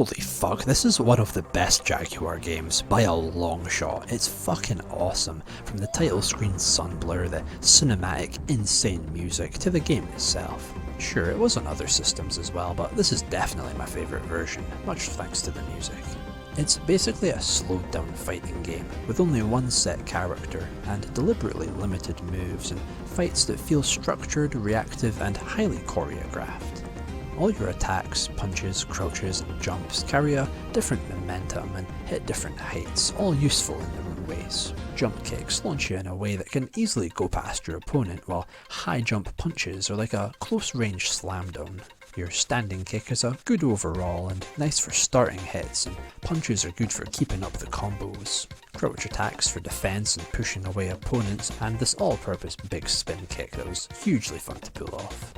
Holy fuck, this is one of the best Jaguar games, by a long shot. It's fucking awesome, from the title screen sun blur, the cinematic, insane music, to the game itself. Sure, it was on other systems as well, but this is definitely my favourite version, much thanks to the music. It's basically a slowed down fighting game, with only one set character, and deliberately limited moves, and fights that feel structured, reactive, and highly choreographed. All your attacks, punches, crouches, and jumps carry a different momentum and hit different heights, all useful in their own ways. Jump kicks launch you in a way that can easily go past your opponent, while high jump punches are like a close range slam down. Your standing kick is a good overall and nice for starting hits, and punches are good for keeping up the combos. Crouch attacks for defense and pushing away opponents, and this all-purpose big spin kick that was hugely fun to pull off.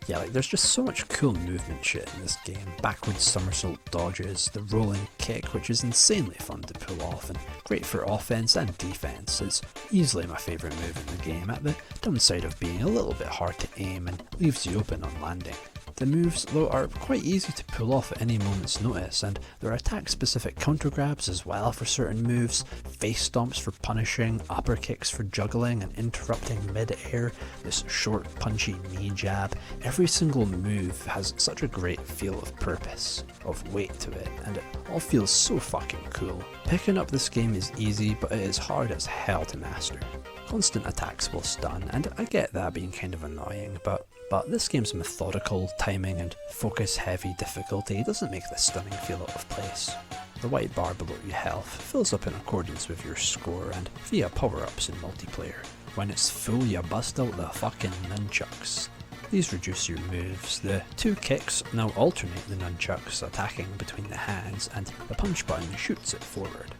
Yeah, there's just so much cool movement shit in this game. Backwards somersault dodges, the rolling kick, which is insanely fun to pull off and great for offense and defense. It's easily my favourite move in the game, at the downside of being a little bit hard to aim and leaves you open on landing. The moves, though, are quite easy to pull off at any moment's notice, and there are attack-specific counter-grabs as well for certain moves, face stomps for punishing, upper kicks for juggling and interrupting mid-air, this short punchy knee jab. Every single move has such a great feel of purpose, of weight to it, and it all feels so fucking cool. Picking up this game is easy, but it is hard as hell to master. Constant attacks will stun, and I get that being kind of annoying, but this game's methodical timing and focus-heavy difficulty doesn't make the stunning feel out of place. The white bar below your health fills up in accordance with your score and via power-ups in multiplayer. When it's full, you bust out the fucking nunchucks. These reduce your moves. The two kicks now alternate the nunchucks attacking between the hands, and the punch button shoots it forward.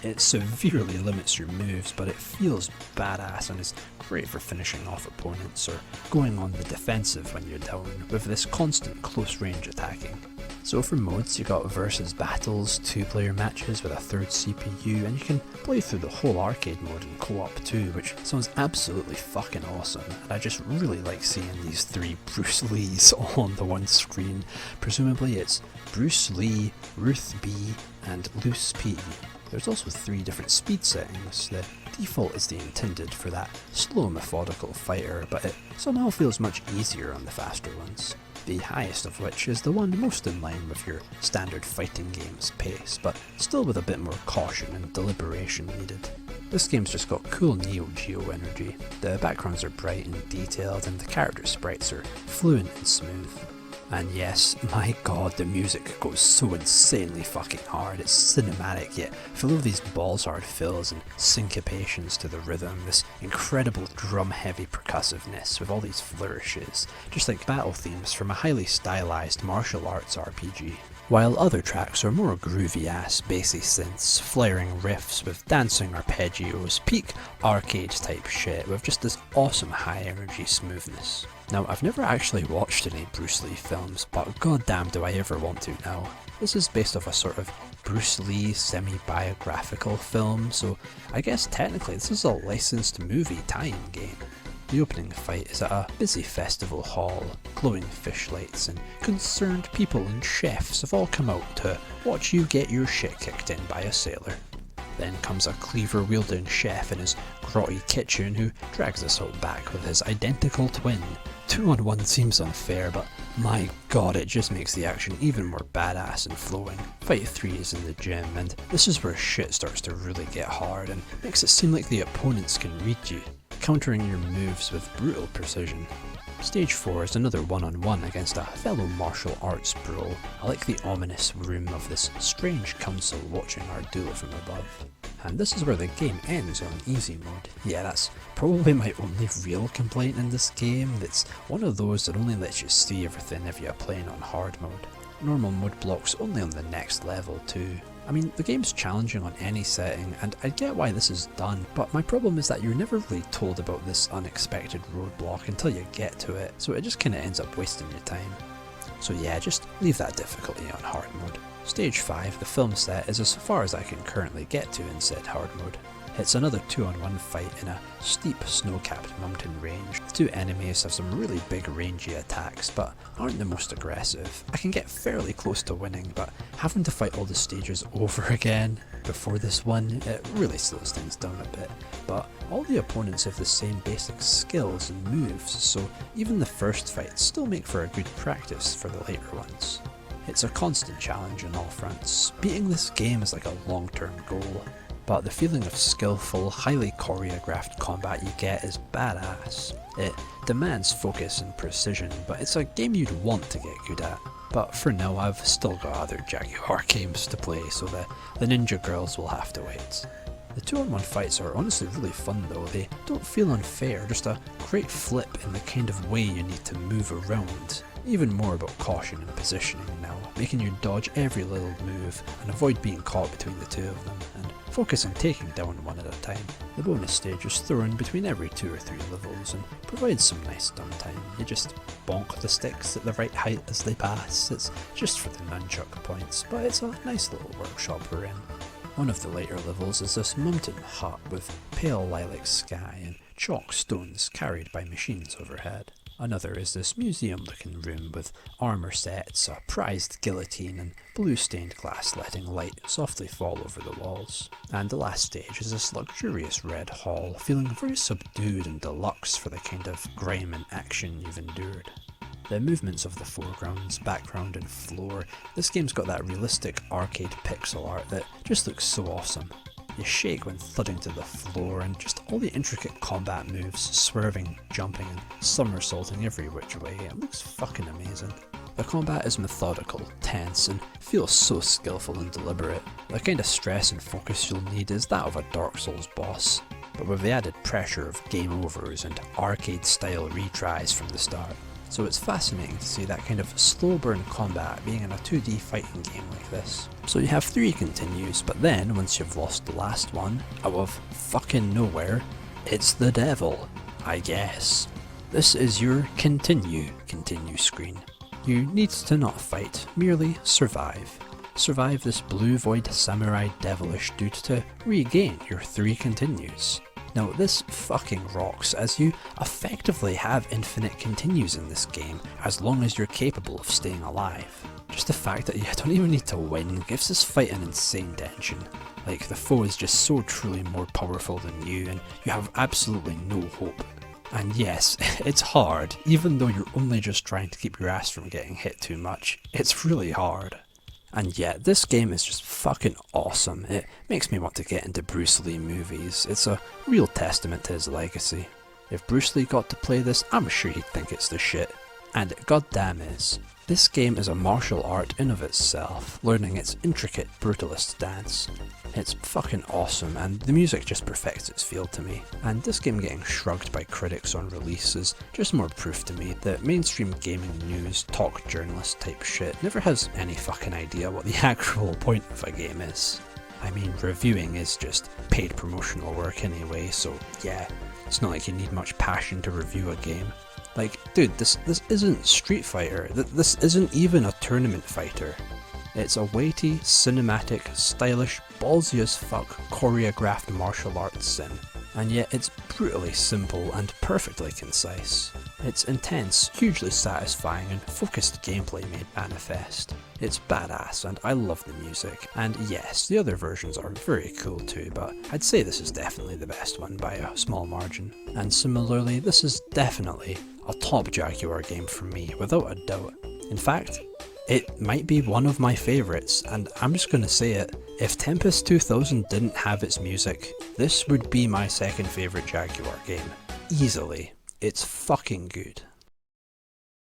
It severely limits your moves, but it feels badass and is great for finishing off opponents or going on the defensive when you're down, with this constant close range attacking. So for modes, you got versus battles, 2-player matches with a third CPU, and you can play through the whole arcade mode in co-op too, which sounds absolutely fucking awesome, and I just really like seeing these three Bruce Lees all on the one screen. Presumably it's Bruce Lee, Ruth B, and Luce P. There's also 3 different speed settings. The default is the intended for that slow methodical fighter, but it somehow feels much easier on the faster ones. The highest of which is the one most in line with your standard fighting game's pace, but still with a bit more caution and deliberation needed. This game's just got cool Neo Geo energy. The backgrounds are bright and detailed, and the character sprites are fluent and smooth. And yes, my god, the music goes so insanely fucking hard. It's cinematic yet full of these balls hard fills and syncopations to the rhythm, this incredible drum heavy percussiveness with all these flourishes, just like battle themes from a highly stylized martial arts RPG. While other tracks are more groovy ass bassy synths, flaring riffs with dancing arpeggios, peak arcade type shit with just this awesome high energy smoothness. Now, I've never actually watched any Bruce Lee films, but goddamn do I ever want to now. This is based off a sort of Bruce Lee semi-biographical film, so I guess technically this is a licensed movie tie-in game. The opening fight is at a busy festival hall. Glowing fish lights and concerned people and chefs have all come out to watch you get your shit kicked in by a sailor. Then comes a cleaver-wielding chef in his grotty kitchen who drags us all back with his identical twin. 2-on-1 seems unfair, but my god, it just makes the action even more badass and flowing. Fight 3 is in the gym, and this is where shit starts to really get hard and makes it seem like the opponents can read you, countering your moves with brutal precision. Stage 4 is another one-on-one against a fellow martial arts bro. I like the ominous room of this strange council watching our duel from above. And this is where the game ends on easy mode. Yeah, that's probably my only real complaint in this game. It's one of those that only lets you see everything if you're playing on hard mode. Normal mode blocks only on the next level too. I mean, the game's challenging on any setting, and I get why this is done, but my problem is that you're never really told about this unexpected roadblock until you get to it, so it just kinda ends up wasting your time. So yeah, just leave that difficulty on hard mode. Stage 5, the film set, is as far as I can currently get to in said hard mode. It's another 2-on-1 fight in a steep snow-capped mountain range. The two enemies have some really big rangy attacks, but aren't the most aggressive. I can get fairly close to winning, but having to fight all the stages over again before this one, it really slows things down a bit. But all the opponents have the same basic skills and moves, so even the first fights still make for a good practice for the later ones. It's a constant challenge on all fronts. Beating this game is like a long-term goal. But the feeling of skillful, highly choreographed combat you get is badass. It demands focus and precision, but it's a game you'd want to get good at. But for now, I've still got other Jaguar games to play, so the ninja girls will have to wait. The 2-on-1 fights are honestly really fun though. They don't feel unfair, just a great flip in the kind of way you need to move around. Even more about caution and positioning now, making you dodge every little move and avoid being caught between the two of them, and focus on taking down one at a time. The bonus stage is thrown between every 2 or 3 levels and provides some nice stun time. You just bonk the sticks at the right height as they pass. It's just for the nunchuck points, but it's a nice little workshop we're in. One of the later levels is this mountain hut with pale lilac sky and chalk stones carried by machines overhead. Another is this museum-looking room with armour sets, a prized guillotine and blue-stained glass letting light softly fall over the walls. And the last stage is this luxurious red hall, feeling very subdued and deluxe for the kind of grime and action you've endured. The movements of the foregrounds, background and floor, this game's got that realistic arcade pixel art that just looks so awesome. You shake when thudding to the floor, and just all the intricate combat moves, swerving, jumping and somersaulting every which way, it looks fucking amazing. The combat is methodical, tense and feels so skillful and deliberate. The kind of stress and focus you'll need is that of a Dark Souls boss, but with the added pressure of game overs and arcade style retries from the start. So it's fascinating to see that kind of slow burn combat being in a 2D fighting game like this. So you have 3 continues, but then once you've lost the last one, out of fucking nowhere, it's the devil, I guess. This is your continue screen. You need to not fight, merely survive. Survive this blue void samurai devilish dude to regain your 3 continues. Now this fucking rocks, as you effectively have infinite continues in this game as long as you're capable of staying alive. Just the fact that you don't even need to win gives this fight an insane tension. Like, the foe is just so truly more powerful than you and you have absolutely no hope. And yes, it's hard, even though you're only just trying to keep your ass from getting hit too much. It's really hard. And yet, this game is just fucking awesome. It makes me want to get into Bruce Lee movies. It's a real testament to his legacy. If Bruce Lee got to play this, I'm sure he'd think it's the shit. And it goddamn is. This game is a martial art in of itself, learning its intricate brutalist dance. It's fucking awesome, and the music just perfects its feel to me. And this game getting shrugged by critics on release is just more proof to me that mainstream gaming news, talk journalist type shit never has any fucking idea what the actual point of a game is. I mean, reviewing is just paid promotional work anyway, so yeah, it's not like you need much passion to review a game. Like, dude, this isn't Street Fighter, this isn't even a tournament fighter. It's a weighty, cinematic, stylish, ballsy as fuck choreographed martial arts sim. And yet it's brutally simple and perfectly concise. It's intense, hugely satisfying and focused gameplay made manifest. It's badass and I love the music, and yes, the other versions are very cool too, but I'd say this is definitely the best one by a small margin. And similarly, this is definitely a top Jaguar game for me, without a doubt. In fact, it might be one of my favourites, and I'm just gonna say it, if Tempest 2000 didn't have its music, this would be my second favourite Jaguar game. Easily. It's fucking good.